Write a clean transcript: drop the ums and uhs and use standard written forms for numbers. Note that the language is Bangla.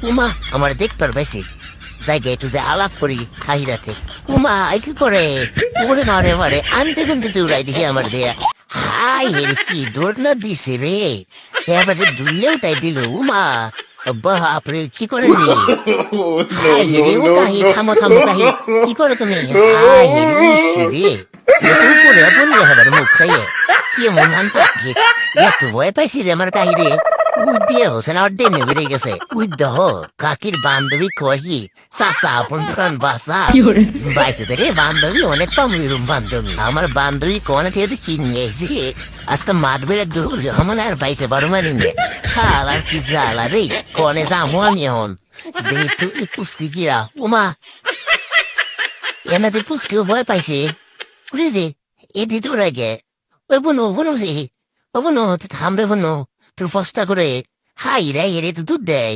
উমা আমার দেখবার পাইছি জায়গায় একটু যে আলাপ করি কাহিরাতে উমা কি করে ওরে মারে মারে আনতে আনতে দৌড়াই দেখি আমার দেয়া হাই এর কি দৌড় না দিছে রে এবারে দুলে উঠাই দিল উমা বাপরে কি করে রে হাই রে ও কাহি থামো থামো কাহি কি করে তুমি হাই রে ইস রে উপরে পড়লে হবার মুখ খাইয়ে কি মন পাখি এত ভয় পাইছি রে আমার কাহি রে উই দিয়ে হোসেন আর ডেনে বেড়ে গেছে উই দহ কাকির বান্ধবী কহি চাচা আপন প্রাণ বাসা বাইসে থেকে বান্ধবী অনেক পামিরুম বান্ধবী আমার বান্ধবী কোনে থেকে কি নিয়ে এসেছে আজকে মাঠ বেড়ে দূর আমার আর বাইসে বারো মারি নে শাল আর কি জ্বালা রে কনে যাবো আমি এখন দেখি তুই পুষকি কিরা উমা এনাতে পুষকেও ভয় পাইছে উড়ে রে এদি তোর আগে ওই বোনো বোনো রে ও বোনো থামবে বোনো তোর ফস্তা করে হাই রে এরে তো দুধ দেয়